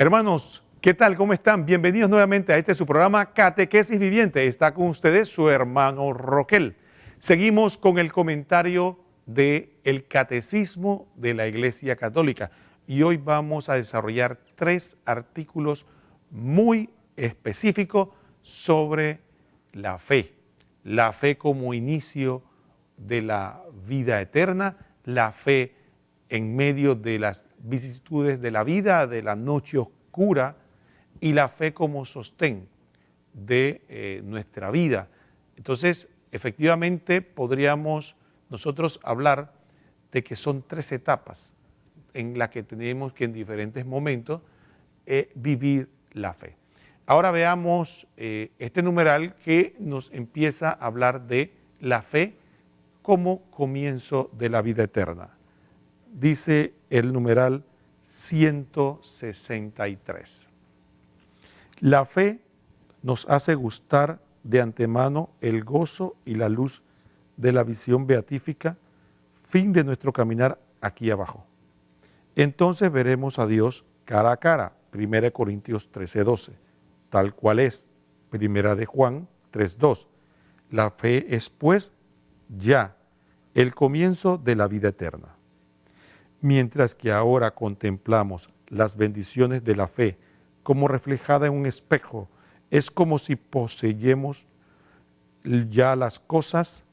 Hermanos, ¿qué tal? ¿Cómo están? Bienvenidos nuevamente a este su programa Catequesis Viviente. Está con ustedes su hermano Roquel. Seguimos con el comentario del Catecismo de la Iglesia Católica y hoy vamos a desarrollar 3 artículos muy específicos sobre la fe como inicio de la vida eterna, la fe en medio de las vicisitudes de la vida, de la noche oscura, y la fe como sostén de nuestra vida. Entonces, efectivamente, podríamos nosotros hablar de que son 3 etapas en las que tenemos que en diferentes momentos vivir la fe. Ahora veamos este numeral que nos empieza a hablar de la fe como comienzo de la vida eterna. Dice el numeral 163. La fe nos hace gustar de antemano el gozo y la luz de la visión beatífica, fin de nuestro caminar aquí abajo. Entonces veremos a Dios cara a cara, 1 Corintios 13:12, tal cual es, 1 de Juan 3:2. La fe es pues ya el comienzo de la vida eterna. Mientras que ahora contemplamos las bendiciones de la fe como reflejada en un espejo, es como si poseyemos ya las cosas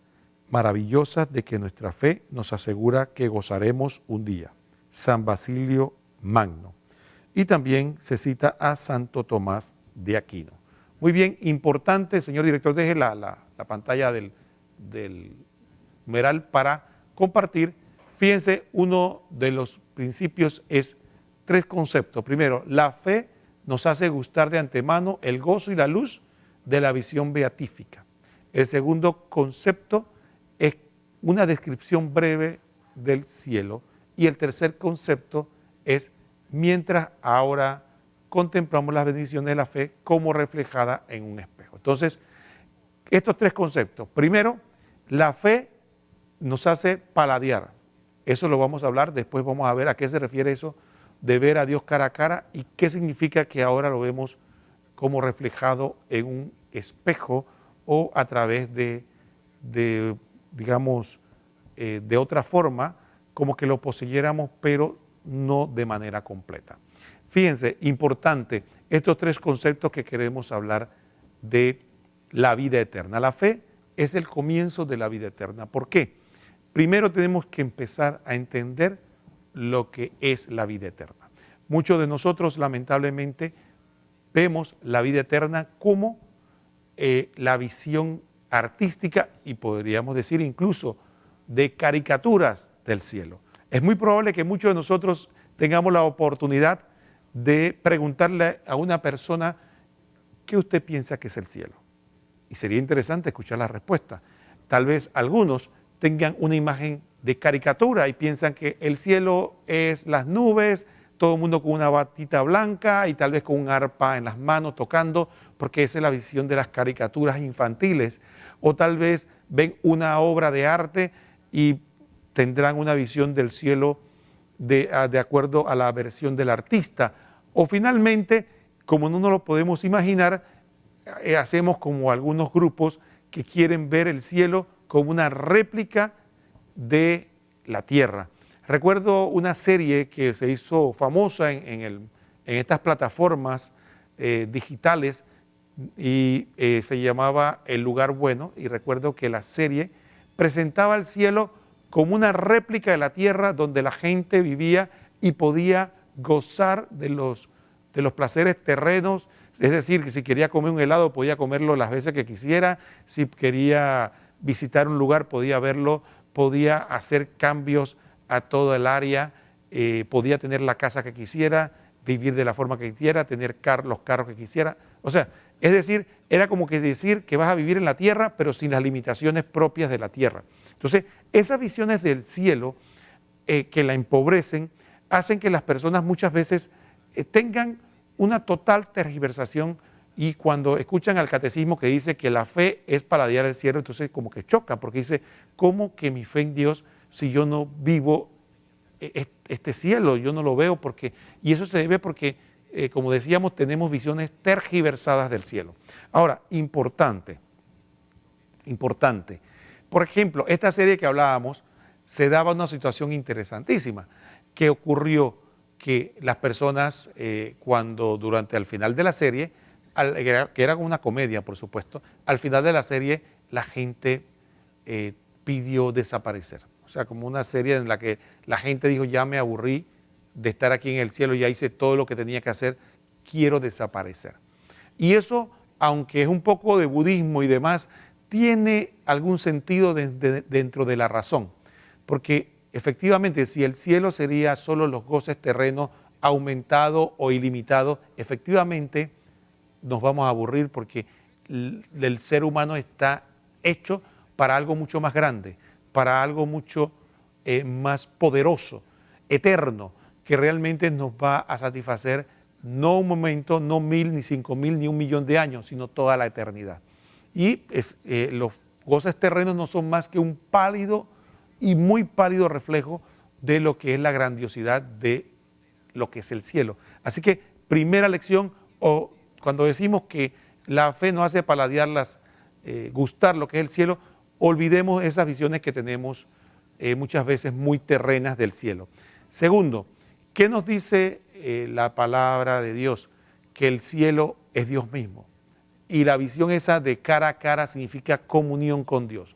maravillosas de que nuestra fe nos asegura que gozaremos un día. San Basilio Magno. Y también se cita a Santo Tomás de Aquino. Muy bien, importante, señor director, deje la pantalla del numeral para compartir. Fíjense, uno de los principios es 3 conceptos. Primero, la fe nos hace gustar de antemano el gozo y la luz de la visión beatífica. El segundo concepto es una descripción breve del cielo. Y el tercer concepto es mientras ahora contemplamos las bendiciones de la fe como reflejada en un espejo. Entonces, estos 3 conceptos. Primero, la fe nos hace paladear. Eso lo vamos a hablar, después vamos a ver a qué se refiere eso de ver a Dios cara a cara y qué significa que ahora lo vemos como reflejado en un espejo o a través de digamos, de otra forma, como que lo poseyéramos, pero no de manera completa. Fíjense, importante, estos 3 conceptos que queremos hablar de la vida eterna. La fe es el comienzo de la vida eterna. ¿Por qué? Primero tenemos que empezar a entender lo que es la vida eterna. Muchos de nosotros, lamentablemente, vemos la vida eterna como la visión artística y podríamos decir incluso de caricaturas del cielo. Es muy probable que muchos de nosotros tengamos la oportunidad de preguntarle a una persona ¿qué usted piensa que es el cielo? Y sería interesante escuchar la respuesta. Tal vez algunos tengan una imagen de caricatura y piensan que el cielo es las nubes, todo el mundo con una batita blanca y tal vez con un arpa en las manos tocando, porque esa es la visión de las caricaturas infantiles. O tal vez ven una obra de arte y tendrán una visión del cielo de acuerdo a la versión del artista. O finalmente, como no nos lo podemos imaginar, hacemos como algunos grupos que quieren ver el cielo como una réplica de la tierra. Recuerdo una serie que se hizo famosa en estas plataformas digitales y se llamaba El Lugar Bueno, y recuerdo que la serie presentaba el cielo como una réplica de la tierra donde la gente vivía y podía gozar de los placeres terrenos, es decir, que si quería comer un helado podía comerlo las veces que quisiera, si quería visitar un lugar podía verlo, podía hacer cambios a todo el área, podía tener la casa que quisiera, vivir de la forma que quisiera, tener los carros que quisiera. O sea, es decir, era como que decir que vas a vivir en la tierra, pero sin las limitaciones propias de la tierra. Entonces, esas visiones del cielo que la empobrecen, hacen que las personas muchas veces tengan una total tergiversación, y cuando escuchan al catecismo que dice que la fe es paladear el cielo, entonces como que choca, porque dice, ¿cómo que mi fe en Dios si yo no vivo este cielo? Yo no lo veo porque, y eso se debe porque como decíamos, tenemos visiones tergiversadas del cielo. Ahora, importante, por ejemplo, esta serie que hablábamos se daba una situación interesantísima, que ocurrió que las personas, cuando durante al final de la serie, que era una comedia, por supuesto, al final de la serie la gente pidió desaparecer. O sea, como una serie en la que la gente dijo, ya me aburrí de estar aquí en el cielo, ya hice todo lo que tenía que hacer, quiero desaparecer. Y eso, aunque es un poco de budismo y demás, tiene algún sentido dentro de la razón, porque efectivamente si el cielo sería solo los goces terrenos aumentado o ilimitado, efectivamente nos vamos a aburrir porque el ser humano está hecho para algo mucho más grande, para algo mucho más poderoso, eterno, que realmente nos va a satisfacer no un momento, no 1000, ni 5000, ni 1.000.000 de años, sino toda la eternidad. Y los goces terrenos no son más que un pálido y muy pálido reflejo de lo que es la grandiosidad de lo que es el cielo. Así que primera lección, o cuando decimos que la fe nos hace paladear gustar lo que es el cielo, olvidemos esas visiones que tenemos muchas veces muy terrenas del cielo. Segundo, ¿qué nos dice la palabra de Dios? Que el cielo es Dios mismo. Y la visión esa de cara a cara significa comunión con Dios.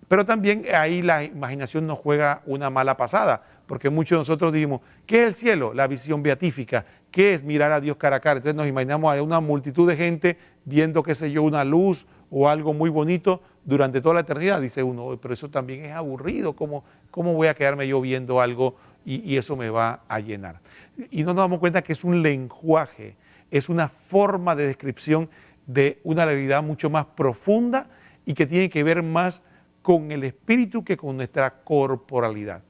Pero también ahí la imaginación nos juega una mala pasada, porque muchos de nosotros dijimos, ¿qué es el cielo? La visión beatífica. ¿Qué es mirar a Dios cara a cara? Entonces nos imaginamos a una multitud de gente viendo, qué sé yo, una luz o algo muy bonito durante toda la eternidad. Dice uno, pero eso también es aburrido, ¿cómo voy a quedarme yo viendo algo y eso me va a llenar? Y no nos damos cuenta que es un lenguaje, es una forma de descripción de una realidad mucho más profunda y que tiene que ver más con el espíritu que con nuestra corporalidad.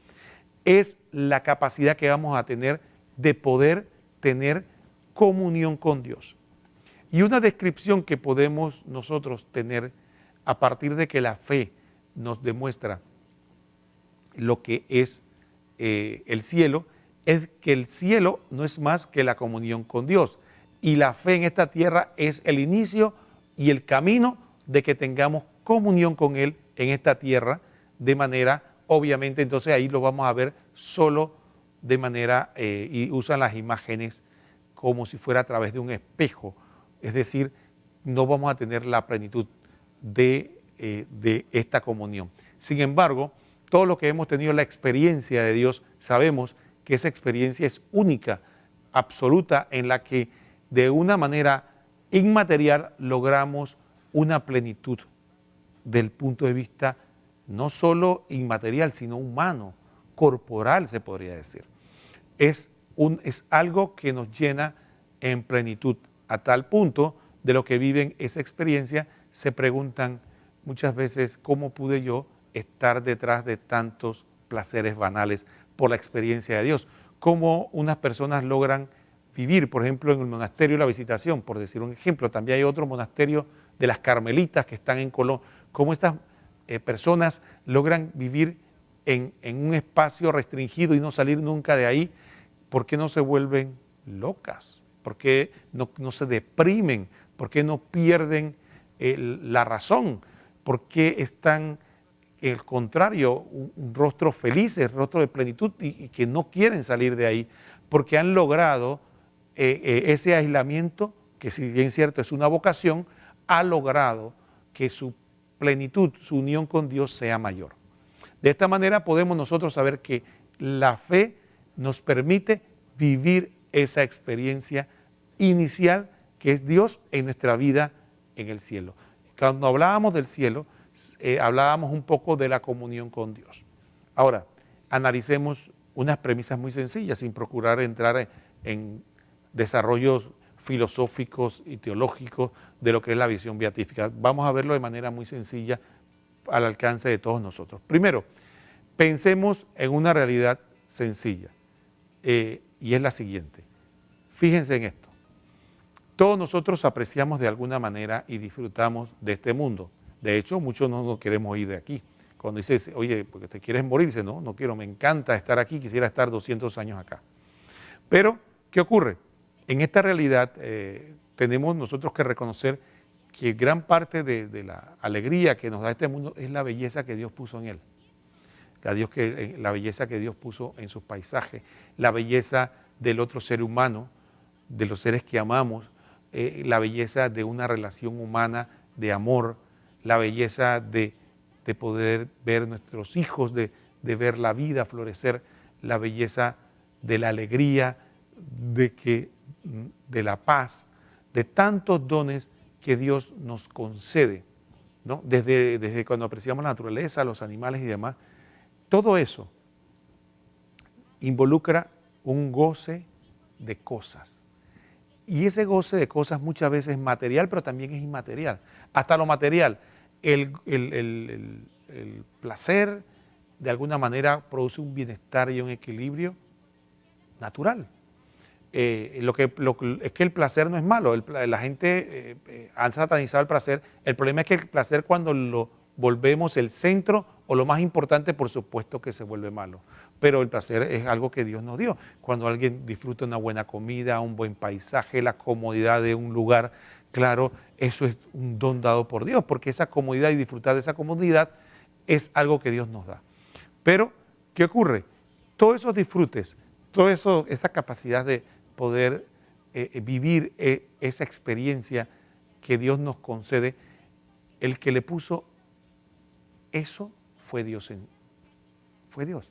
Es la capacidad que vamos a tener de poder tener comunión con Dios. Y una descripción que podemos nosotros tener a partir de que la fe nos demuestra lo que es el cielo, es que el cielo no es más que la comunión con Dios. Y la fe en esta tierra es el inicio y el camino de que tengamos comunión con Él en esta tierra, de manera, obviamente, entonces ahí lo vamos a ver solo de manera, y usan las imágenes como si fuera a través de un espejo, es decir, no vamos a tener la plenitud de esta comunión. Sin embargo, todos los que hemos tenido la experiencia de Dios, sabemos que esa experiencia es única, absoluta, en la que de una manera inmaterial logramos una plenitud del punto de vista no solo inmaterial, sino humano, corporal se podría decir. Es algo que nos llena en plenitud, a tal punto de lo que viven esa experiencia, se preguntan muchas veces cómo pude yo estar detrás de tantos placeres banales por la experiencia de Dios, cómo unas personas logran vivir, por ejemplo, en el monasterio de la Visitación, por decir un ejemplo. También hay otro monasterio de las Carmelitas que están en Colón, cómo estas personas logran vivir en un espacio restringido y no salir nunca de ahí. ¿Por qué no se vuelven locas? ¿Por qué no se deprimen? ¿Por qué no pierden la razón? ¿Por qué están, al contrario, un rostro felices, rostro de plenitud y que no quieren salir de ahí? Porque han logrado ese aislamiento, que si bien es cierto es una vocación, ha logrado que su plenitud, su unión con Dios sea mayor. De esta manera podemos nosotros saber que la fe nos permite vivir esa experiencia inicial que es Dios en nuestra vida en el cielo. Cuando hablábamos del cielo, hablábamos un poco de la comunión con Dios. Ahora, analicemos unas premisas muy sencillas, sin procurar entrar en desarrollos filosóficos y teológicos de lo que es la visión beatífica. Vamos a verlo de manera muy sencilla al alcance de todos nosotros. Primero, pensemos en una realidad sencilla y es la siguiente. Fíjense en esto. Todos nosotros apreciamos de alguna manera y disfrutamos de este mundo. De hecho, muchos no nos queremos ir de aquí. Cuando dices, oye, porque te quieres morir, dice, no quiero, me encanta estar aquí, quisiera estar 200 años acá. Pero, ¿qué ocurre? En esta realidad tenemos nosotros que reconocer que gran parte de la alegría que nos da este mundo es la belleza que Dios puso en él. La belleza que Dios puso en sus paisajes, la belleza del otro ser humano, de los seres que amamos, la belleza de una relación humana de amor, la belleza de poder ver nuestros hijos, de ver la vida florecer, la belleza de la alegría, de la paz, de tantos dones que Dios nos concede, ¿no? Desde cuando apreciamos la naturaleza, los animales y demás, todo eso involucra un goce de cosas. Y ese goce de cosas muchas veces es material, pero también es inmaterial. Hasta lo material, el placer de alguna manera produce un bienestar y un equilibrio natural. Es que el placer no es malo, la gente ha satanizado el placer. El problema es que el placer, cuando lo volvemos el centro o lo más importante, por supuesto que se vuelve malo. Pero el placer es algo que Dios nos dio. Cuando alguien disfruta una buena comida, un buen paisaje, la comodidad de un lugar, claro, eso es un don dado por Dios, porque esa comodidad y disfrutar de esa comodidad es algo que Dios nos da. Pero, ¿qué ocurre? Todos esos disfrutes, toda esa capacidad de poder vivir esa experiencia que Dios nos concede, el que le puso eso fue Dios. Fue Dios.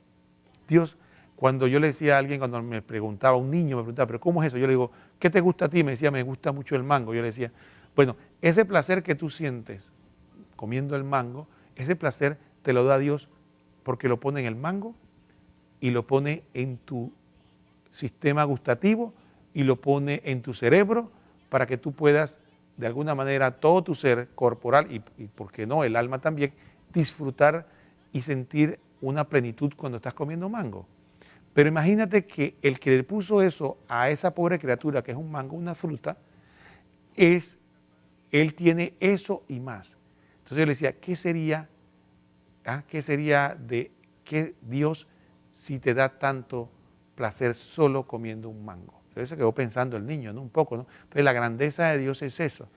Dios, cuando yo le decía a alguien, cuando me preguntaba, un niño me preguntaba, ¿pero cómo es eso? Yo le digo, ¿qué te gusta a ti? Me decía, me gusta mucho el mango. Yo le decía, bueno, ese placer que tú sientes comiendo el mango, ese placer te lo da Dios porque lo pone en el mango y lo pone en tu sistema gustativo y lo pone en tu cerebro para que tú puedas, de alguna manera, todo tu ser corporal y ¿por qué no?, el alma también, disfrutar y sentir una plenitud cuando estás comiendo mango. Pero imagínate que el que le puso eso a esa pobre criatura, que es un mango, una fruta, él tiene eso y más. Entonces yo le decía, ¿qué sería de que Dios si te da tanto placer solo comiendo un mango? Entonces se quedó pensando el niño, ¿no? Un poco, ¿no? Entonces la grandeza de Dios es eso.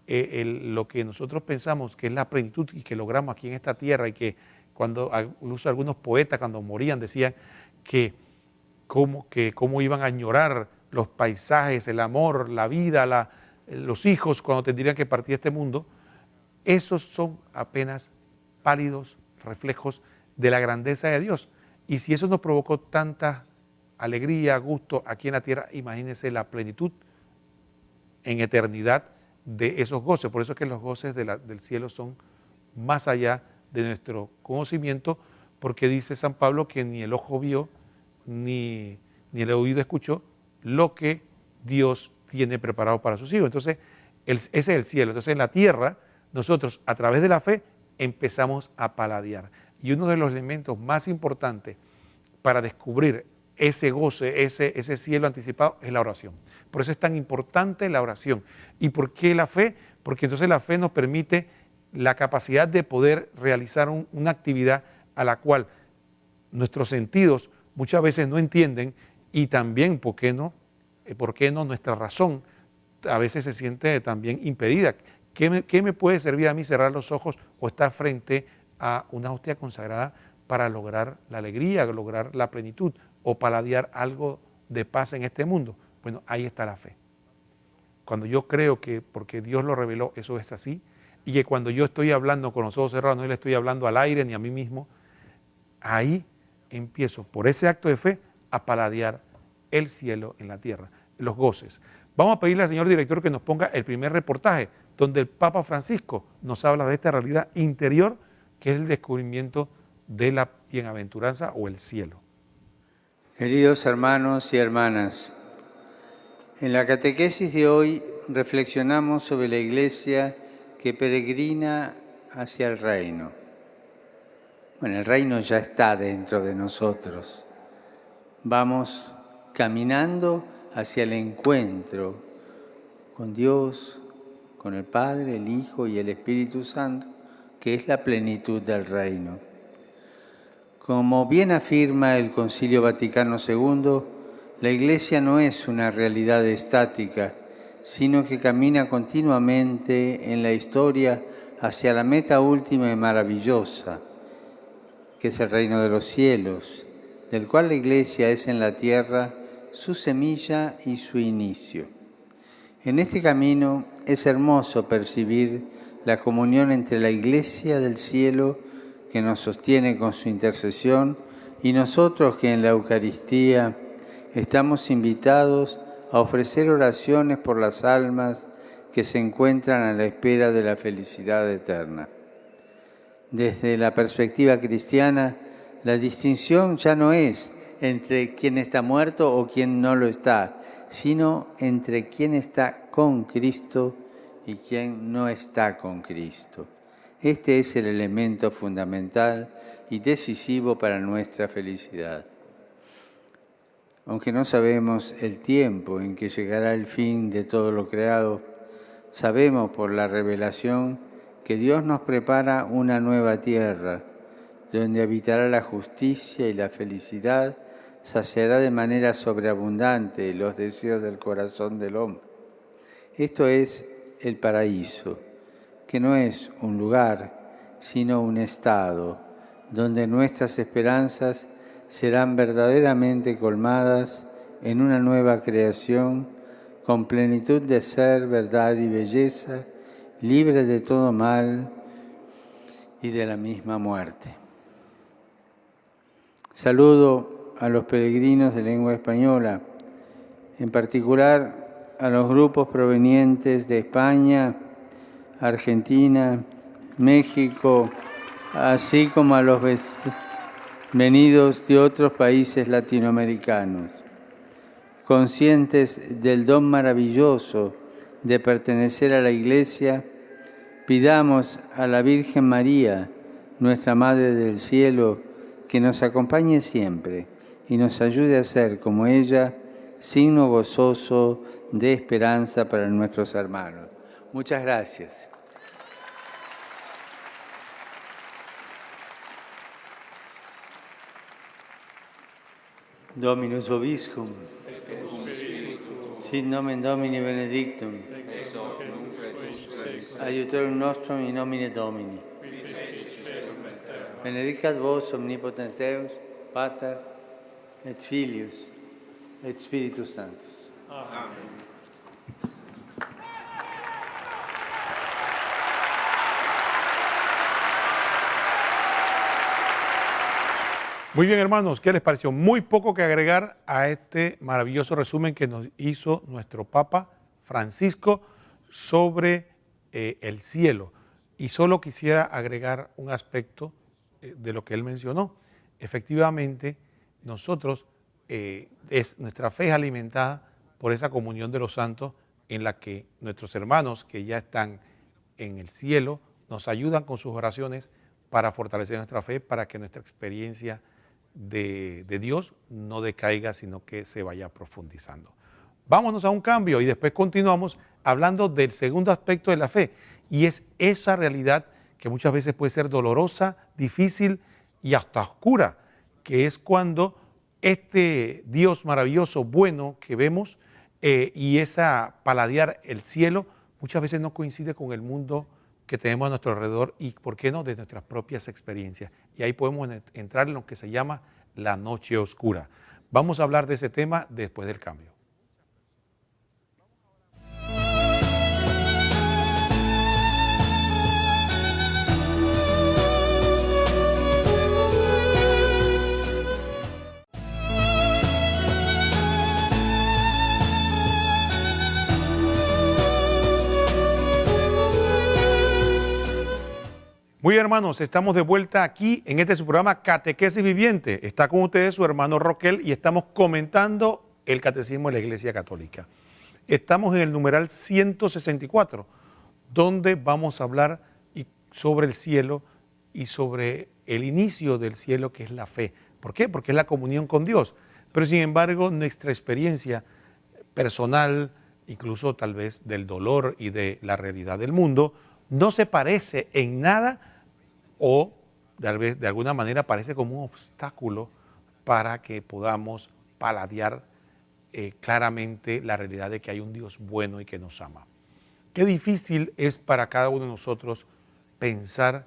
Lo que nosotros pensamos que es la plenitud y que logramos aquí en esta tierra, y que incluso algunos poetas cuando morían decían que cómo iban a añorar los paisajes, el amor, la vida, los hijos cuando tendrían que partir de este mundo. Esos son apenas pálidos reflejos de la grandeza de Dios. Y si eso nos provocó tanta alegría, gusto aquí en la tierra, imagínense la plenitud en eternidad de esos goces. Por eso es que los goces del cielo son más allá de nuestro conocimiento, porque dice San Pablo que ni el ojo vio, ni el oído escuchó lo que Dios tiene preparado para sus hijos. Entonces, ese es el cielo. Entonces, en la tierra, nosotros a través de la fe empezamos a paladear. Y uno de los elementos más importantes para descubrir ese goce, ese cielo anticipado, es la oración. Por eso es tan importante la oración. ¿Y por qué la fe? Porque entonces la fe nos permite la capacidad de poder realizar una actividad a la cual nuestros sentidos muchas veces no entienden, y también, ¿por qué no? Nuestra razón a veces se siente también impedida. ¿Qué me puede servir a mí cerrar los ojos o estar frente a una hostia consagrada para lograr la alegría, lograr la plenitud o paladear algo de paz en este mundo? Bueno, ahí está la fe. Cuando yo creo que porque Dios lo reveló, eso es así, y que cuando yo estoy hablando con los ojos cerrados, no le estoy hablando al aire ni a mí mismo, ahí empiezo, por ese acto de fe, a paladear el cielo en la tierra, los goces. Vamos a pedirle al señor director que nos ponga el primer reportaje, donde el Papa Francisco nos habla de esta realidad interior, que es el descubrimiento de la bienaventuranza o el cielo. Queridos hermanos y hermanas, en la catequesis de hoy reflexionamos sobre la Iglesia que peregrina hacia el reino. Bueno, el reino ya está dentro de nosotros. Vamos caminando hacia el encuentro con Dios, con el Padre, el Hijo y el Espíritu Santo, que es la plenitud del reino. Como bien afirma el Concilio Vaticano II, La Iglesia no es una realidad estática, sino que camina continuamente en la historia hacia la meta última y maravillosa, que es el reino de los cielos, del cual la Iglesia es en la tierra su semilla y su inicio. En este camino es hermoso percibir la comunión entre la Iglesia del cielo, que nos sostiene con su intercesión, y nosotros que en la Eucaristía estamos invitados a ofrecer oraciones por las almas que se encuentran a la espera de la felicidad eterna. Desde la perspectiva cristiana, la distinción ya no es entre quien está muerto o quien no lo está, sino entre quien está con Cristo y quien no está con Cristo. Este es el elemento fundamental y decisivo para nuestra felicidad. Aunque no sabemos el tiempo en que llegará el fin de todo lo creado, sabemos por la revelación que Dios nos prepara una nueva tierra, donde habitará la justicia y la felicidad, saciará de manera sobreabundante los deseos del corazón del hombre. Esto es el paraíso, que no es un lugar, sino un estado, donde nuestras esperanzas serán verdaderamente colmadas en una nueva creación, con plenitud de ser, verdad y belleza, libre de todo mal y de la misma muerte. Saludo a los peregrinos de lengua española, en particular a los grupos provenientes de España, Argentina, México, así como a los venidos de otros países latinoamericanos, conscientes del don maravilloso de pertenecer a la Iglesia. Pidamos a la Virgen María, nuestra Madre del Cielo, que nos acompañe siempre y nos ayude a ser, como ella, signo gozoso de esperanza para nuestros hermanos. Muchas gracias. Dominus vobiscum. Sit nomen Domini benedictum. Aiutorium nostrum in nomine Domini. Benedicat vos omnipotens Deus, Pater, et Filius, et Spiritus Sanctus. Amén. Muy bien, hermanos, ¿qué les pareció? Muy poco que agregar a este maravilloso resumen que nos hizo nuestro Papa Francisco sobre el cielo. Y solo quisiera agregar un aspecto de lo que él mencionó. Efectivamente, nosotros, nuestra fe es alimentada por esa comunión de los santos en la que nuestros hermanos que ya están en el cielo nos ayudan con sus oraciones para fortalecer nuestra fe, para que nuestra experiencia de Dios no decaiga, sino que se vaya profundizando. Vámonos a un cambio y después continuamos hablando del segundo aspecto de la fe, y es esa realidad que muchas veces puede ser dolorosa, difícil y hasta oscura, que es cuando este Dios maravilloso, bueno que vemos, y esa paladear el cielo, muchas veces no coincide con el mundo que tenemos a nuestro alrededor y, ¿por qué no?, de nuestras propias experiencias. Y ahí podemos entrar en lo que se llama la noche oscura. Vamos a hablar de ese tema después del cambio. Muy bien, hermanos, estamos de vuelta aquí en este su programa Catequesis Viviente. Está con ustedes su hermano Roquel y estamos comentando el Catecismo de la Iglesia Católica. Estamos en el numeral 164, donde vamos a hablar sobre el cielo y sobre el inicio del cielo, que es la fe. ¿Por qué? Porque es la comunión con Dios. Pero sin embargo, nuestra experiencia personal, incluso tal vez del dolor y de la realidad del mundo, no se parece en nada o de alguna manera parece como un obstáculo para que podamos paladear claramente la realidad de que hay un Dios bueno y que nos ama. Qué difícil es para cada uno de nosotros pensar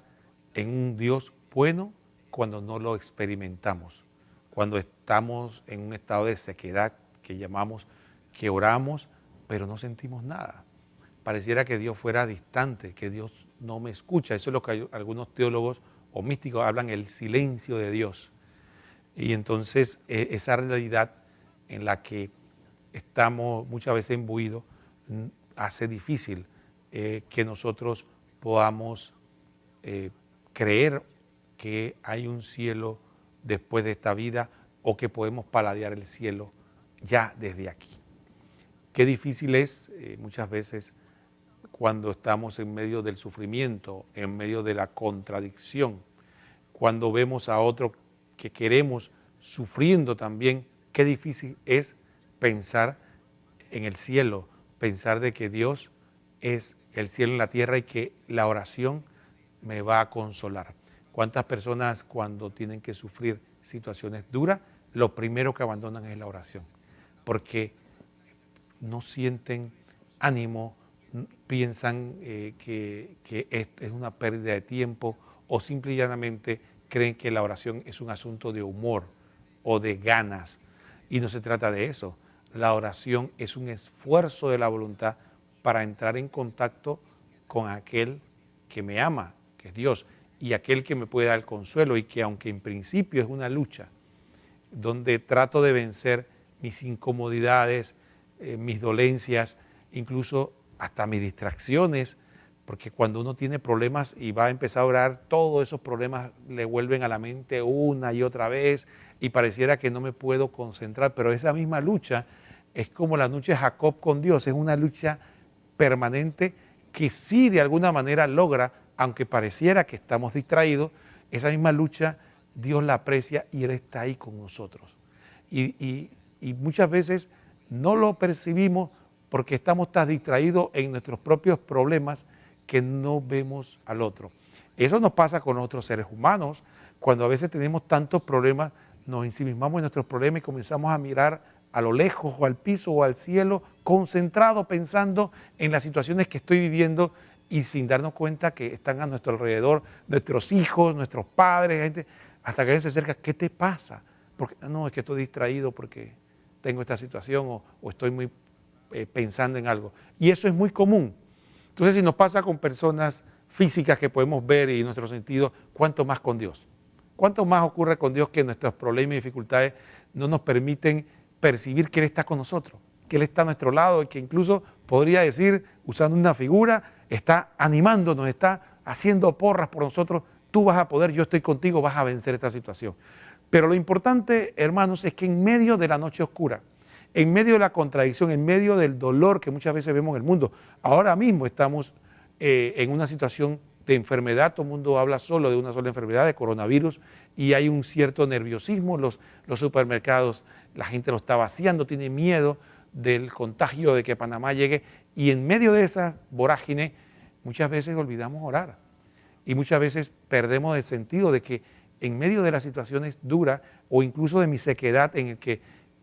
en un Dios bueno cuando no lo experimentamos, cuando estamos en un estado de sequedad que llamamos, que oramos, pero no sentimos nada. Pareciera que Dios fuera distante, que Dios no me escucha. Eso es lo que algunos teólogos o místicos hablan, el silencio de Dios. Y entonces esa realidad en la que estamos muchas veces imbuidos hace difícil que nosotros podamos creer que hay un cielo después de esta vida o que podemos paladear el cielo ya desde aquí. Qué difícil es muchas veces cuando estamos en medio del sufrimiento, en medio de la contradicción, cuando vemos a otro que queremos sufriendo también, qué difícil es pensar en el cielo, pensar de que Dios es el cielo en la tierra y que la oración me va a consolar. ¿Cuántas personas cuando tienen que sufrir situaciones duras, lo primero que abandonan es la oración? Porque no sienten ánimo, piensan que es una pérdida de tiempo o simple y llanamente creen que la oración es un asunto de humor o de ganas. Y no se trata de eso. La oración es un esfuerzo de la voluntad para entrar en contacto con aquel que me ama, que es Dios, y aquel que me puede dar el consuelo y que aunque en principio es una lucha, donde trato de vencer mis incomodidades, mis dolencias, incluso hasta mis distracciones, porque cuando uno tiene problemas y va a empezar a orar, todos esos problemas le vuelven a la mente una y otra vez y pareciera que no me puedo concentrar, pero esa misma lucha es como la lucha de Jacob con Dios, es una lucha permanente que sí de alguna manera logra, aunque pareciera que estamos distraídos, esa misma lucha Dios la aprecia y Él está ahí con nosotros. Y muchas veces no lo percibimos porque estamos tan distraídos en nuestros propios problemas que no vemos al otro. Eso nos pasa con otros seres humanos, cuando a veces tenemos tantos problemas, nos ensimismamos en nuestros problemas y comenzamos a mirar a lo lejos o al piso o al cielo, concentrado pensando en las situaciones que estoy viviendo y sin darnos cuenta que están a nuestro alrededor, nuestros hijos, nuestros padres, gente, hasta que alguien se acerca, ¿qué te pasa? Porque, no, es que estoy distraído porque tengo esta situación o estoy muy pensando en algo. Y eso es muy común. Entonces, si nos pasa con personas físicas que podemos ver y nuestro sentido, ¿cuánto más con Dios? ¿Cuánto más ocurre con Dios que nuestros problemas y dificultades no nos permiten percibir que Él está con nosotros, que Él está a nuestro lado y que incluso podría decir, usando una figura, está animándonos, está haciendo porras por nosotros, tú vas a poder, yo estoy contigo, vas a vencer esta situación. Pero lo importante, hermanos, es que en medio de la noche oscura, en medio de la contradicción, en medio del dolor que muchas veces vemos en el mundo, ahora mismo estamos en una situación de enfermedad, todo el mundo habla solo de una sola enfermedad, de coronavirus, y hay un cierto nerviosismo, los supermercados, la gente lo está vaciando, tiene miedo del contagio, de que Panamá llegue, y en medio de esa vorágine muchas veces olvidamos orar, y muchas veces perdemos el sentido de que en medio de las situaciones duras, o incluso de mi sequedad en el que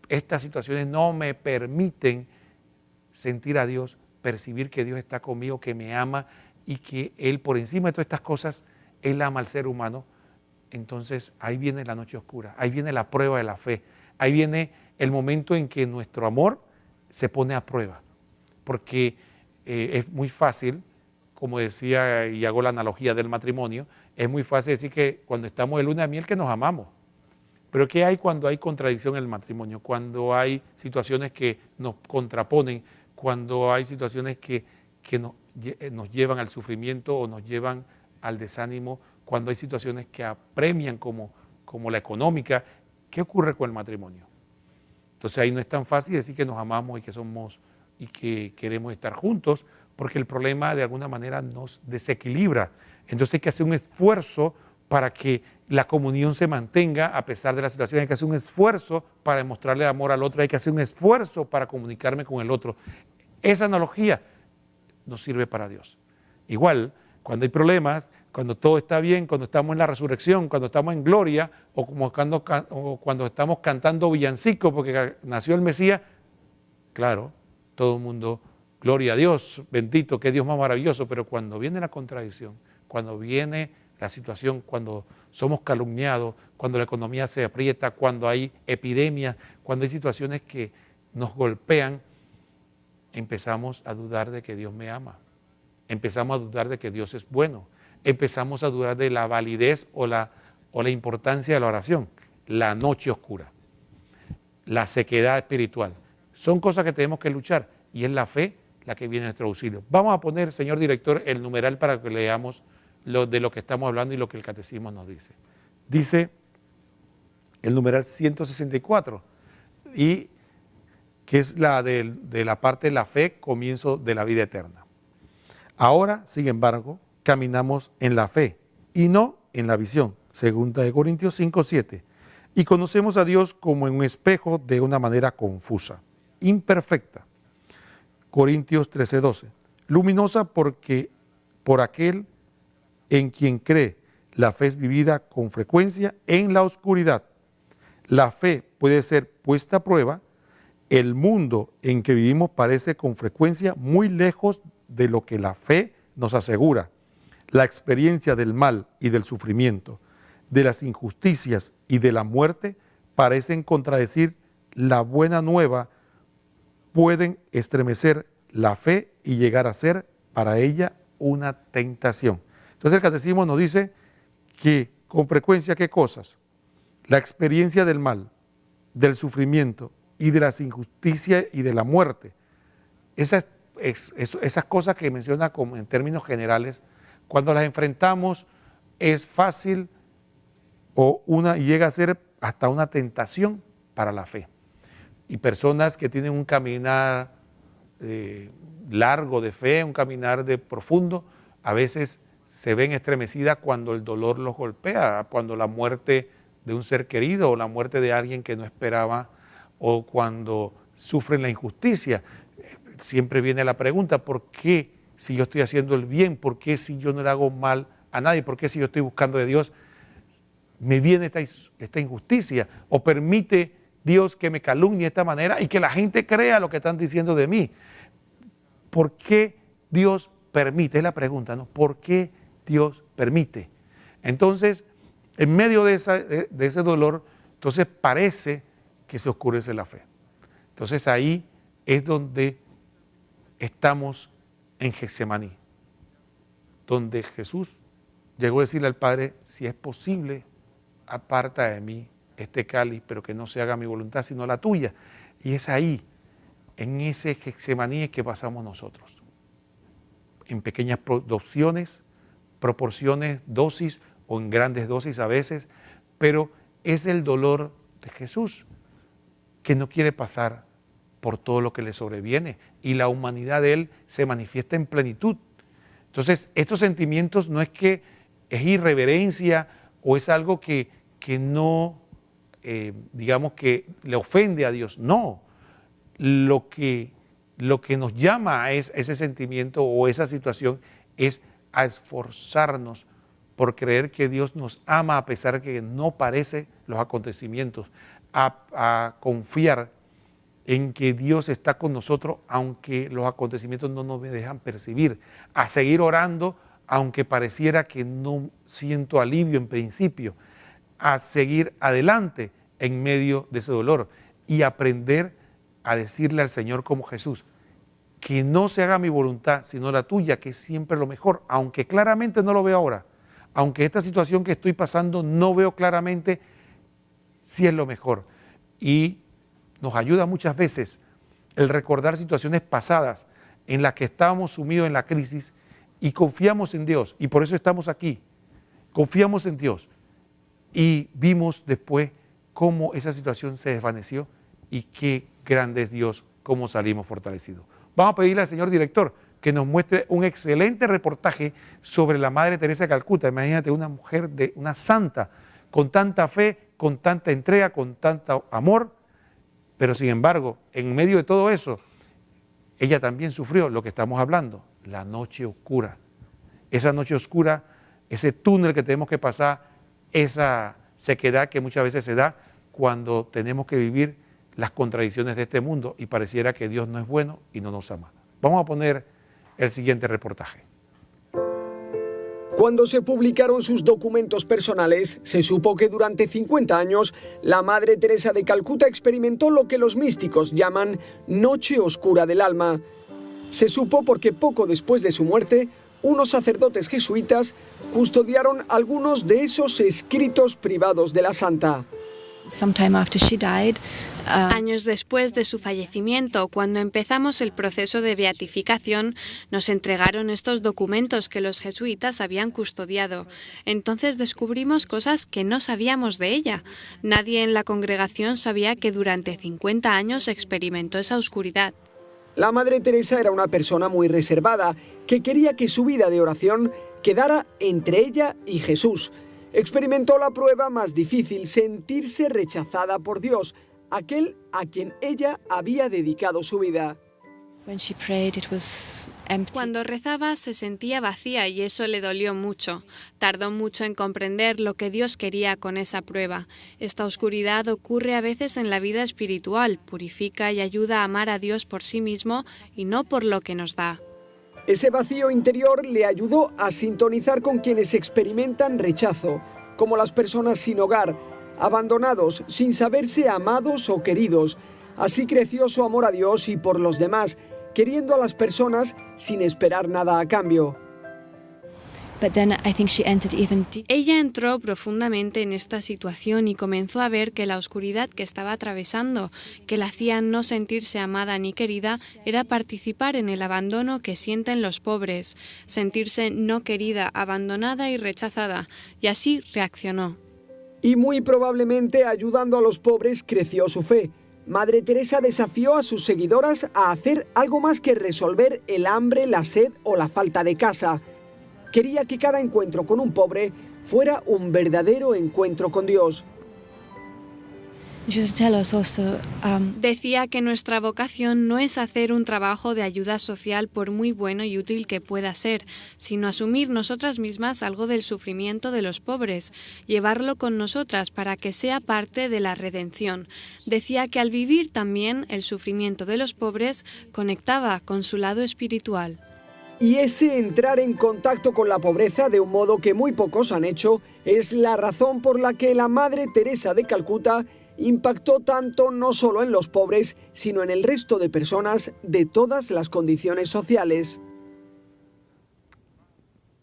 estas situaciones no me permiten sentir a Dios, percibir que Dios está conmigo, que me ama y que Él por encima de todas estas cosas, Él ama al ser humano. Entonces ahí viene la noche oscura, ahí viene la prueba de la fe, ahí viene el momento en que nuestro amor se pone a prueba, porque es muy fácil, como decía y hago la analogía del matrimonio, es muy fácil decir que cuando estamos de luna de miel que nos amamos. Pero ¿qué hay cuando hay contradicción en el matrimonio? Cuando hay situaciones que nos contraponen, cuando hay situaciones que nos llevan al sufrimiento o nos llevan al desánimo, cuando hay situaciones que apremian como la económica, ¿qué ocurre con el matrimonio? Entonces ahí no es tan fácil decir que nos amamos y que somos y que queremos estar juntos, porque el problema de alguna manera nos desequilibra. Entonces hay que hacer un esfuerzo para que la comunión se mantenga a pesar de la situación. Hay que hacer un esfuerzo para demostrarle amor al otro, hay que hacer un esfuerzo para comunicarme con el otro. Esa analogía nos sirve para Dios. Igual, cuando hay problemas, cuando todo está bien, cuando estamos en la resurrección, cuando estamos en gloria, o cuando estamos cantando villancicos porque nació el Mesías, claro, todo el mundo, gloria a Dios, bendito, qué Dios más maravilloso, pero cuando viene la contradicción, cuando viene la situación, cuando somos calumniados, cuando la economía se aprieta, cuando hay epidemias, cuando hay situaciones que nos golpean, empezamos a dudar de que Dios me ama, empezamos a dudar de que Dios es bueno, empezamos a dudar de la validez o la importancia de la oración, la noche oscura, la sequedad espiritual. Son cosas que tenemos que luchar y es la fe la que viene a nuestro auxilio. Vamos a poner, señor director, el numeral para que leamos de lo que estamos hablando y lo que el catecismo nos dice. Dice el numeral 164 y que es la de la parte de la fe, comienzo de la vida eterna. Ahora, sin embargo, caminamos en la fe y no en la visión. Segunda de Corintios 5:7. Y conocemos a Dios como en un espejo de una manera confusa, imperfecta. Corintios 13:12. Luminosa porque por aquel en quien cree, la fe es vivida con frecuencia en la oscuridad. La fe puede ser puesta a prueba. El mundo en que vivimos parece con frecuencia muy lejos de lo que la fe nos asegura. La experiencia del mal y del sufrimiento, de las injusticias y de la muerte parecen contradecir la buena nueva, pueden estremecer la fe y llegar a ser para ella una tentación. Entonces el catecismo nos dice que con frecuencia, ¿qué cosas? La experiencia del mal, del sufrimiento y de las injusticias y de la muerte. Esas cosas que menciona como en términos generales, cuando las enfrentamos es fácil llega a ser hasta una tentación para la fe. Y personas que tienen un caminar largo de fe, un caminar profundo, a veces se ven estremecidas cuando el dolor los golpea, cuando la muerte de un ser querido o la muerte de alguien que no esperaba o cuando sufren la injusticia. Siempre viene la pregunta, ¿por qué si yo estoy haciendo el bien? ¿Por qué si yo no le hago mal a nadie? ¿Por qué si yo estoy buscando de Dios me viene esta injusticia? ¿O permite Dios que me calumnie de esta manera y que la gente crea lo que están diciendo de mí? ¿Por qué Dios permite? Es la pregunta, ¿no? ¿Por qué Dios permite? Entonces, en medio de ese dolor, entonces parece que se oscurece la fe. Entonces ahí es donde estamos en Getsemaní, donde Jesús llegó a decirle al Padre, si es posible, aparta de mí este cáliz, pero que no se haga mi voluntad, sino la tuya. Y es ahí, en ese Getsemaní que pasamos nosotros, en pequeñas proporciones, dosis o en grandes dosis a veces, pero es el dolor de Jesús que no quiere pasar por todo lo que le sobreviene y la humanidad de Él se manifiesta en plenitud. Entonces, estos sentimientos no es que es irreverencia o es algo que no, digamos que le ofende a Dios, no. Lo que nos llama a ese sentimiento o esa situación es a esforzarnos por creer que Dios nos ama a pesar de que no parece los acontecimientos, a confiar en que Dios está con nosotros aunque los acontecimientos no nos dejan percibir, a seguir orando aunque pareciera que no siento alivio en principio, a seguir adelante en medio de ese dolor y aprender a decirle al Señor como Jesús, que no se haga mi voluntad sino la tuya, que es siempre lo mejor, aunque claramente no lo veo ahora, aunque esta situación que estoy pasando no veo claramente si es lo mejor. Y nos ayuda muchas veces el recordar situaciones pasadas en las que estábamos sumidos en la crisis y confiamos en Dios, y por eso estamos aquí, confiamos en Dios y vimos después cómo esa situación se desvaneció y qué grande es Dios, cómo salimos fortalecidos. Vamos a pedirle al señor director que nos muestre un excelente reportaje sobre la Madre Teresa de Calcuta. Imagínate una mujer, una santa, con tanta fe, con tanta entrega, con tanto amor, pero sin embargo, en medio de todo eso, ella también sufrió lo que estamos hablando, la noche oscura. Esa noche oscura, ese túnel que tenemos que pasar, esa sequedad que muchas veces se da cuando tenemos que vivir las contradicciones de este mundo y pareciera que Dios no es bueno y no nos ama. Vamos a poner el siguiente reportaje. Cuando se publicaron sus documentos personales, se supo que durante 50 años la Madre Teresa de Calcuta experimentó lo que los místicos llaman noche oscura del alma. Se supo porque poco después de su muerte, unos sacerdotes jesuitas custodiaron algunos de esos escritos privados de la santa. Años después de su fallecimiento, cuando empezamos el proceso de beatificación, nos entregaron estos documentos que los jesuitas habían custodiado. Entonces descubrimos cosas que no sabíamos de ella. Nadie en la congregación sabía que durante 50 años experimentó esa oscuridad. La Madre Teresa era una persona muy reservada, que quería que su vida de oración quedara entre ella y Jesús. Experimentó la prueba más difícil, sentirse rechazada por Dios, aquel a quien ella había dedicado su vida. Cuando rezaba se sentía vacía y eso le dolió mucho. Tardó mucho en comprender lo que Dios quería con esa prueba. Esta oscuridad ocurre a veces en la vida espiritual, purifica y ayuda a amar a Dios por sí mismo y no por lo que nos da. Ese vacío interior le ayudó a sintonizar con quienes experimentan rechazo, como las personas sin hogar, abandonados, sin saberse amados o queridos. Así creció su amor a Dios y por los demás, queriendo a las personas sin esperar nada a cambio. Ella entró profundamente en esta situación y comenzó a ver que la oscuridad que estaba atravesando, que la hacía no sentirse amada ni querida, era participar en el abandono que sienten los pobres, sentirse no querida, abandonada y rechazada, y así reaccionó. Y muy probablemente ayudando a los pobres creció su fe. Madre Teresa desafió a sus seguidoras a hacer algo más que resolver el hambre, la sed o la falta de casa. Quería que cada encuentro con un pobre fuera un verdadero encuentro con Dios. Decía que nuestra vocación no es hacer un trabajo de ayuda social por muy bueno y útil que pueda ser, sino asumir nosotras mismas algo del sufrimiento de los pobres, llevarlo con nosotras para que sea parte de la redención. Decía que al vivir también el sufrimiento de los pobres conectaba con su lado espiritual. Y ese entrar en contacto con la pobreza de un modo que muy pocos han hecho es la razón por la que la Madre Teresa de Calcuta impactó tanto no solo en los pobres, sino en el resto de personas de todas las condiciones sociales.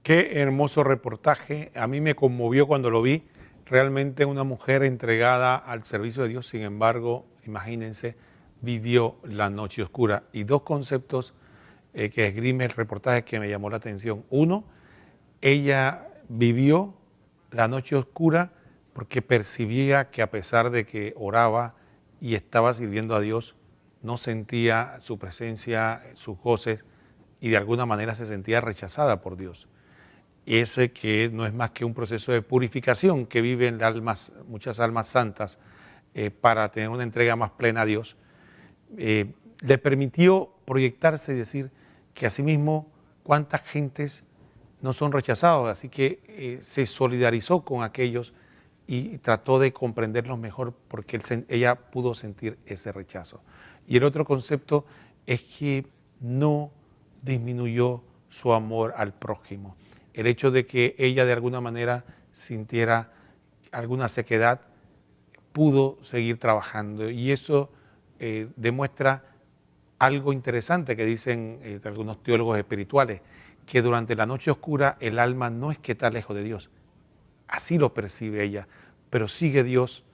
Qué hermoso reportaje, a mí me conmovió cuando lo vi, realmente una mujer entregada al servicio de Dios, sin embargo, imagínense, vivió la noche oscura. Y dos conceptos que esgrime el reportaje que me llamó la atención. Uno, ella vivió la noche oscura porque percibía que a pesar de que oraba y estaba sirviendo a Dios, no sentía su presencia, sus goces, y de alguna manera se sentía rechazada por Dios. Ese que no es más que un proceso de purificación que viven muchas almas santas para tener una entrega más plena a Dios, le permitió proyectarse y decir que asimismo cuántas gentes no son rechazados, así que se solidarizó con aquellos y trató de comprenderlos mejor porque ella pudo sentir ese rechazo. Y el otro concepto es que no disminuyó su amor al prójimo. El hecho de que ella de alguna manera sintiera alguna sequedad, pudo seguir trabajando, y eso demuestra algo interesante que dicen algunos teólogos espirituales, que durante la noche oscura el alma no es que está lejos de Dios, así lo percibe ella, pero sigue Dios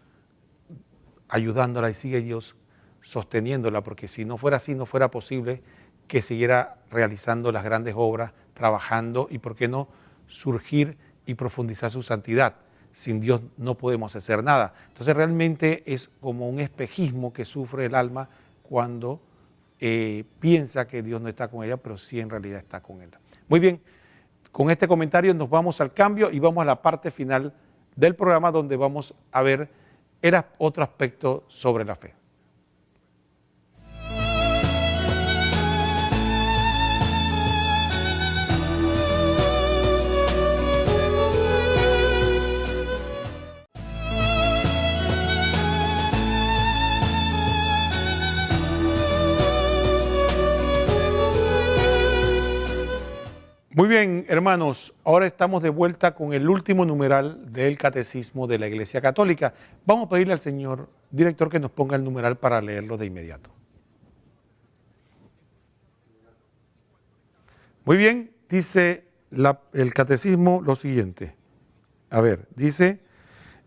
ayudándola y sigue Dios sosteniéndola, porque si no fuera así, no fuera posible que siguiera realizando las grandes obras, trabajando y, por qué no, surgir y profundizar su santidad. Sin Dios no podemos hacer nada. Entonces realmente es como un espejismo que sufre el alma cuando piensa que Dios no está con ella, pero sí en realidad está con ella. Muy bien, con este comentario nos vamos al cambio y vamos a la parte final del programa donde vamos a ver otro aspecto sobre la fe. Muy bien, hermanos, ahora estamos de vuelta con el último numeral del Catecismo de la Iglesia Católica. Vamos a pedirle al señor director que nos ponga el numeral para leerlo de inmediato. Muy bien, dice el Catecismo lo siguiente. A ver, dice,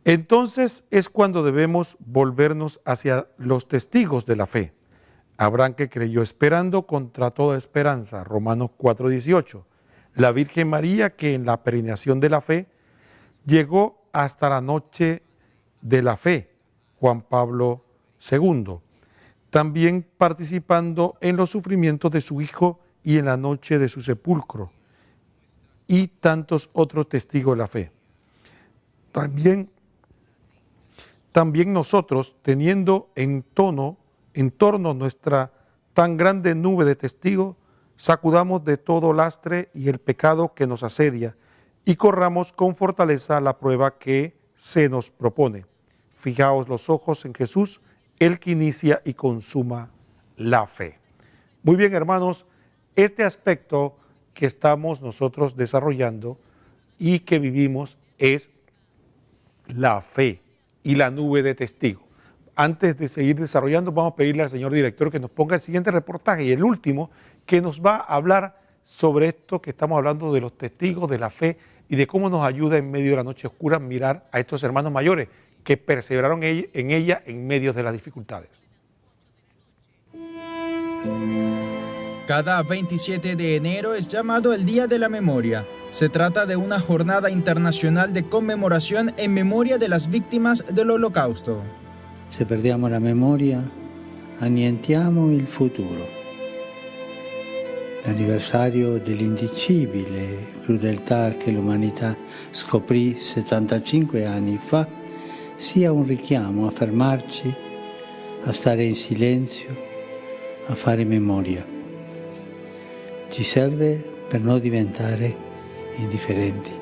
entonces es cuando debemos volvernos hacia los testigos de la fe. Abraham que creyó esperando contra toda esperanza, Romanos 4:18. La Virgen María que en la peregrinación de la fe llegó hasta la noche de la fe, Juan Pablo II, también participando en los sufrimientos de su Hijo y en la noche de su sepulcro, y tantos otros testigos de la fe. También nosotros, teniendo en torno nuestra tan grande nube de testigos, sacudamos de todo lastre y el pecado que nos asedia y corramos con fortaleza la prueba que se nos propone. Fijaos los ojos en Jesús, el que inicia y consuma la fe. Muy bien, hermanos, este aspecto que estamos nosotros desarrollando y que vivimos es la fe y la nube de testigos. Antes de seguir desarrollando, vamos a pedirle al señor director que nos ponga el siguiente reportaje y el último, que nos va a hablar sobre esto que estamos hablando de los testigos de la fe y de cómo nos ayuda en medio de la noche oscura mirar a estos hermanos mayores que perseveraron en ella en medio de las dificultades. Cada 27 de enero es llamado el Día de la Memoria. Se trata de una jornada internacional de conmemoración en memoria de las víctimas del Holocausto. Se perdiamo la memoria, annientiamo il futuro. L'anniversario dell'indicibile crudeltà che l'umanità scoprì 75 anni fa sia un richiamo a fermarci, a stare in silenzio, a fare memoria. Ci serve per non diventare indifferenti.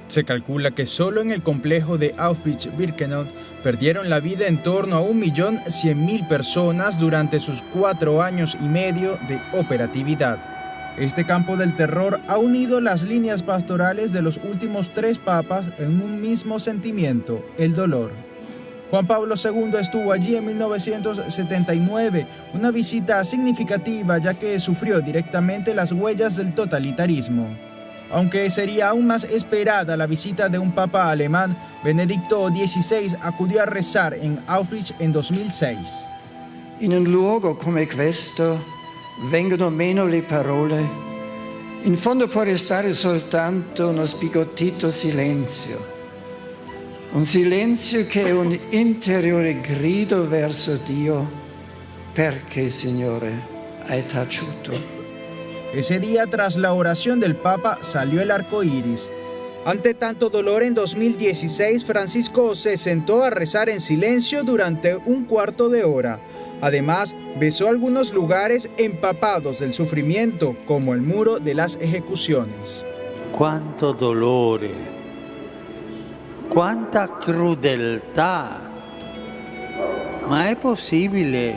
Se calcula que solo en el complejo de Auschwitz-Birkenau perdieron la vida en torno a 1.100.000 personas durante sus 4 años y medio de operatividad. Este campo del terror ha unido las líneas pastorales de los últimos 3 papas en un mismo sentimiento, el dolor. Juan Pablo II estuvo allí en 1979, una visita significativa ya que sufrió directamente las huellas del totalitarismo. Aunque sería aún más esperada la visita de un papa alemán, Benedicto XVI acudió a rezar en Auschwitz en 2006. In un luogo come questo vengono meno le parole. In fondo può restare soltanto uno sbigottito silenzio. Un silenzio che è un interiore grido verso Dio. Perché, Signore, hai taciuto? Ese día, tras la oración del Papa, salió el arco iris. Ante tanto dolor, en 2016, Francisco se sentó a rezar en silencio durante un cuarto de hora. Además, besó algunos lugares empapados del sufrimiento, como el muro de las ejecuciones. Quanto dolore, quanta crudeltà. Ma è possibile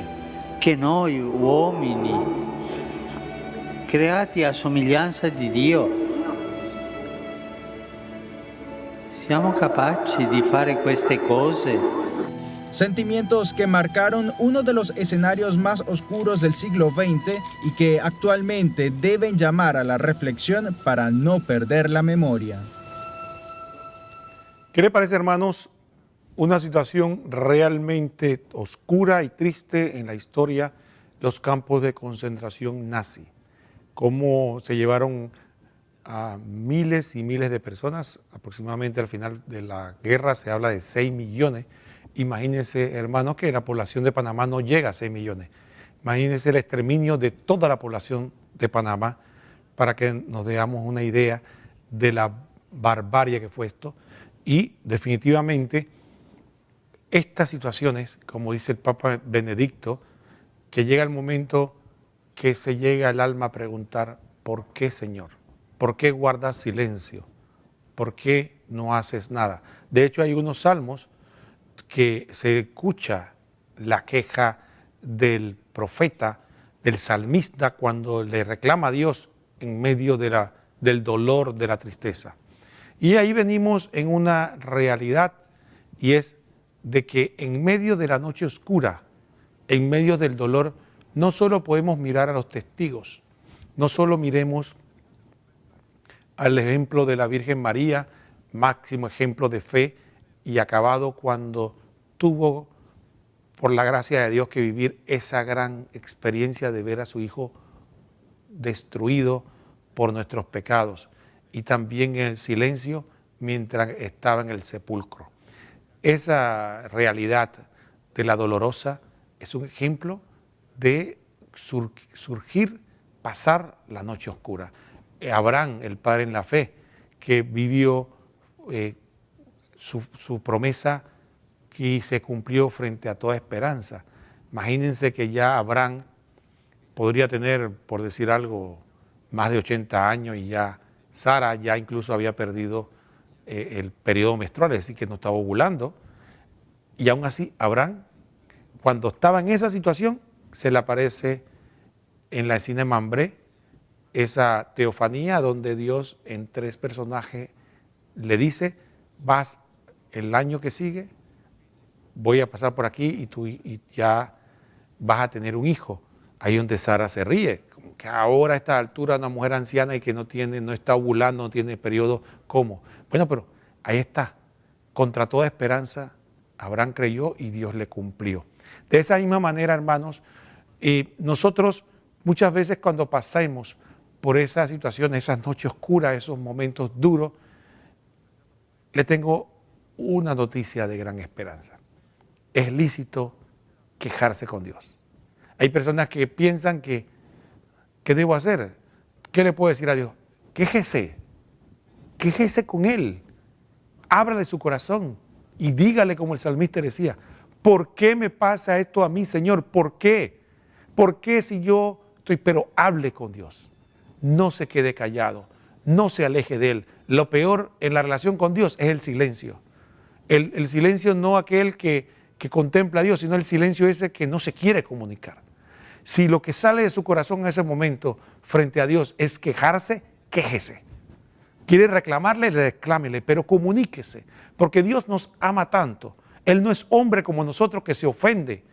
che noi uomini, creati a somiglianza di Dio, siamo capaci di fare queste cose? Sentimientos que marcaron uno de los escenarios más oscuros del siglo XX y que actualmente deben llamar a la reflexión para no perder la memoria. ¿Qué le parece, hermanos? Una situación realmente oscura y triste en la historia, los campos de concentración nazi. Cómo se llevaron a miles y miles de personas, aproximadamente al final de la guerra se habla de 6 millones. Imagínense, hermanos, que la población de Panamá no llega a 6 millones. Imagínense el exterminio de toda la población de Panamá, para que nos demos una idea de la barbarie que fue esto. Y definitivamente estas situaciones, como dice el Papa Benedicto, que llega el momento que se llega el alma a preguntar, ¿por qué, Señor? ¿Por qué guardas silencio? ¿Por qué no haces nada? De hecho, hay unos salmos que se escucha la queja del profeta, del salmista, cuando le reclama a Dios en medio de la del dolor, de la tristeza. Y ahí venimos en una realidad, y es de que en medio de la noche oscura, en medio del dolor, no solo podemos mirar a los testigos, no solo miremos al ejemplo de la Virgen María, máximo ejemplo de fe y acabado cuando tuvo, por la gracia de Dios, que vivir esa gran experiencia de ver a su hijo destruido por nuestros pecados, y también en el silencio mientras estaba en el sepulcro. Esa realidad de la dolorosa es un ejemplo de surgir, pasar la noche oscura. Abraham, el padre en la fe, que vivió su promesa y se cumplió frente a toda esperanza. Imagínense que ya Abraham podría tener, por decir algo, más de 80 años, y ya Sara ya incluso había perdido el periodo menstrual, es decir, que no estaba ovulando. Y aún así, Abraham, cuando estaba en esa situación, se le aparece en la escena de Mambré esa teofanía donde Dios en 3 personajes le dice: vas el año que sigue, voy a pasar por aquí y ya vas a tener un hijo. Ahí donde Sara se ríe, como que ahora a esta altura una mujer anciana y que no está ovulando, no tiene periodo, ¿cómo? Bueno, pero ahí está, contra toda esperanza, Abraham creyó y Dios le cumplió. De esa misma manera, hermanos, nosotros muchas veces cuando pasamos por esa situación, esas noches oscuras, esos momentos duros, le tengo una noticia de gran esperanza. Es lícito quejarse con Dios. Hay personas que piensan que, ¿qué debo hacer? ¿Qué le puedo decir a Dios? Quéjese con Él, ábrale su corazón y dígale como el salmista decía: ¿por qué me pasa esto a mí, Señor? ¿Por qué? ¿Por qué si yo estoy? Pero hable con Dios, no se quede callado, no se aleje de Él. Lo peor en la relación con Dios es el silencio. El silencio no aquel que contempla a Dios, sino el silencio ese que no se quiere comunicar. Si lo que sale de su corazón en ese momento frente a Dios es quejarse, quéjese. Quiere reclamarle, reclámele, pero comuníquese, porque Dios nos ama tanto. Él no es hombre como nosotros que se ofende,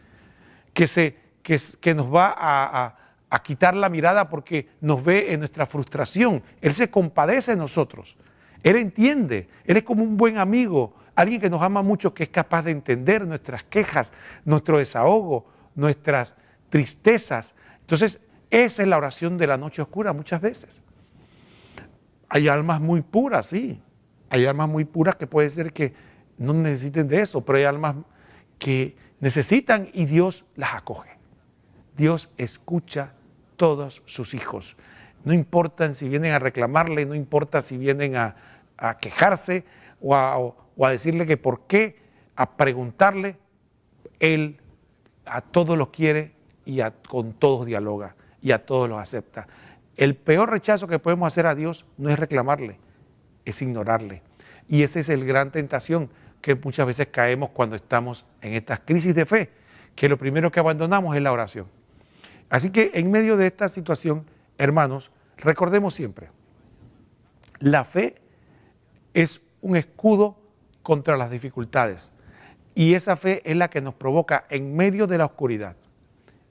que nos va a quitar la mirada porque nos ve en nuestra frustración. Él se compadece de nosotros. Él entiende, Él es como un buen amigo, alguien que nos ama mucho, que es capaz de entender nuestras quejas, nuestro desahogo, nuestras tristezas. Entonces, esa es la oración de la noche oscura muchas veces. Hay almas muy puras, sí. Hay almas muy puras que puede ser que no necesiten de eso, pero hay almas que necesitan y Dios las acoge. Dios escucha todos sus hijos. No importa si vienen a reclamarle, no importa si vienen a quejarse o a decirle que por qué, a preguntarle, Él a todos los quiere y con todos dialoga y a todos los acepta. El peor rechazo que podemos hacer a Dios no es reclamarle, es ignorarle. Y esa es la gran tentación que muchas veces caemos cuando estamos en estas crisis de fe, que lo primero que abandonamos es la oración. Así que en medio de esta situación, hermanos, recordemos siempre, la fe es un escudo contra las dificultades, y esa fe es la que nos provoca en medio de la oscuridad,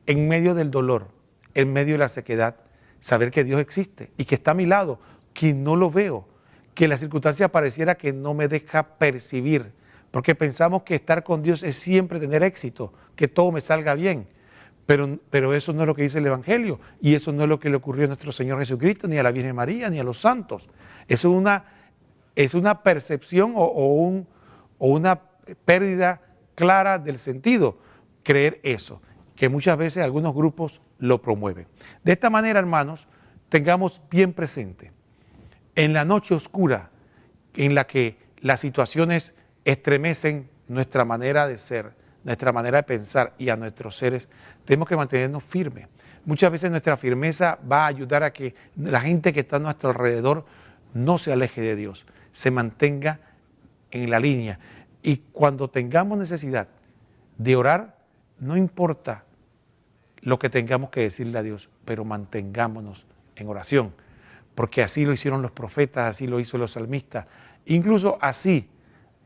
en medio del dolor, en medio de la sequedad, saber que Dios existe y que está a mi lado, que no lo veo, que la circunstancia pareciera que no me deja percibir, porque pensamos que estar con Dios es siempre tener éxito, que todo me salga bien, pero eso no es lo que dice el Evangelio, y eso no es lo que le ocurrió a nuestro Señor Jesucristo, ni a la Virgen María, ni a los santos. Es una percepción o una pérdida clara del sentido, creer eso, que muchas veces algunos grupos lo promueven. De esta manera, hermanos, tengamos bien presente, en la noche oscura en la que las situaciones estremecen nuestra manera de ser, nuestra manera de pensar y a nuestros seres, tenemos que mantenernos firmes. Muchas veces nuestra firmeza va a ayudar a que la gente que está a nuestro alrededor no se aleje de Dios, se mantenga en la línea. Y cuando tengamos necesidad de orar, no importa lo que tengamos que decirle a Dios, pero mantengámonos en oración, porque así lo hicieron los profetas, así lo hizo los salmistas, incluso así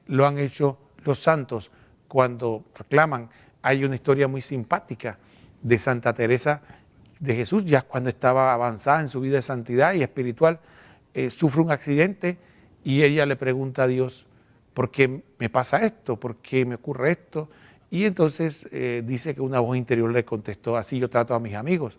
lo han hecho los santos cuando reclaman. Hay una historia muy simpática de Santa Teresa de Jesús, ya cuando estaba avanzada en su vida de santidad y espiritual, sufre un accidente y ella le pregunta a Dios, ¿por qué me pasa esto? ¿Por qué me ocurre esto? Y entonces dice que una voz interior le contestó, así yo trato a mis amigos.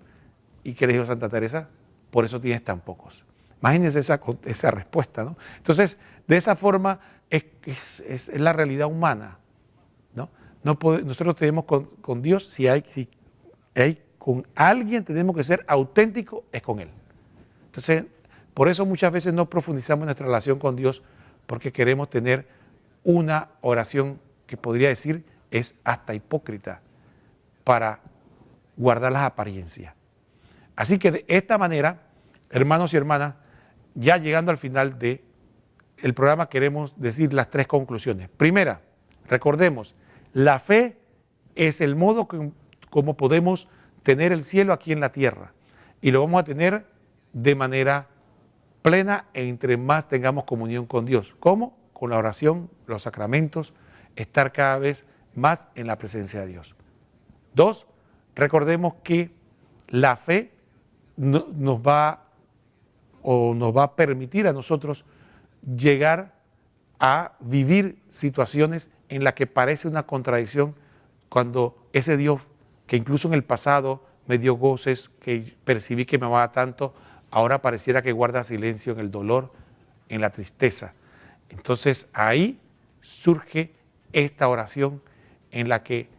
¿Y qué le dijo Santa Teresa? Por eso tienes tan pocos. Imagínense esa respuesta, ¿no? Entonces, de esa forma es la realidad humana, ¿no? Nosotros tenemos con Dios, si hay con alguien tenemos que ser auténticos, es con Él. Entonces, por eso muchas veces no profundizamos en nuestra relación con Dios, porque queremos tener una oración que podría decir es hasta hipócrita para guardar las apariencias. Así que de esta manera, hermanos y hermanas, ya llegando al final del programa queremos decir las tres conclusiones. Primera, recordemos, la fe es el modo como podemos tener el cielo aquí en la tierra y lo vamos a tener de manera plena entre más tengamos comunión con Dios. ¿Cómo? Con la oración, los sacramentos, estar cada vez más en la presencia de Dios. Dos, recordemos que la fe nos va a permitir a nosotros llegar a vivir situaciones en las que parece una contradicción cuando ese Dios que incluso en el pasado me dio goces, que percibí que me amaba tanto, ahora pareciera que guarda silencio en el dolor, en la tristeza. Entonces ahí surge esta oración en la que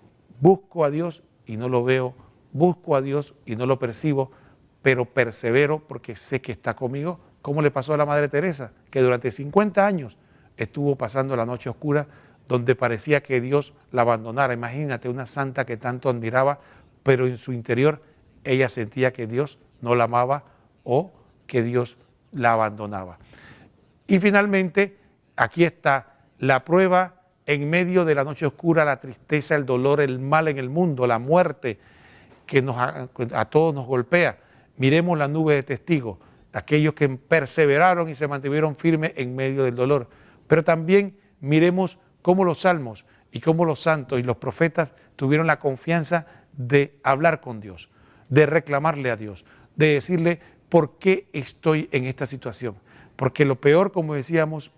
busco a Dios y no lo veo, busco a Dios y no lo percibo, pero persevero porque sé que está conmigo, como le pasó a la Madre Teresa, que durante 50 años estuvo pasando la noche oscura donde parecía que Dios la abandonara. Imagínate, una santa que tanto admiraba, pero en su interior ella sentía que Dios no la amaba o que Dios la abandonaba. Y finalmente, aquí está la prueba en medio de la noche oscura, la tristeza, el dolor, el mal en el mundo, la muerte que a todos nos golpea. Miremos la nube de testigos, aquellos que perseveraron y se mantuvieron firmes en medio del dolor. Pero también miremos cómo los salmos y cómo los santos y los profetas tuvieron la confianza de hablar con Dios, de reclamarle a Dios, de decirle por qué estoy en esta situación. Porque lo peor, como decíamos,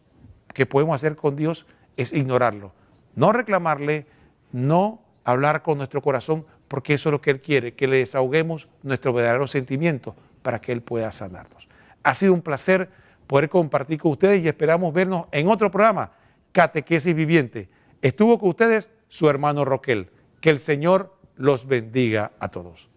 que podemos hacer con Dios es ignorarlo. No reclamarle, no hablar con nuestro corazón, porque eso es lo que Él quiere, que le desahoguemos nuestros verdaderos sentimientos para que Él pueda sanarnos. Ha sido un placer poder compartir con ustedes y esperamos vernos en otro programa, Catequesis Viviente. Estuvo con ustedes su hermano Roquel. Que el Señor los bendiga a todos.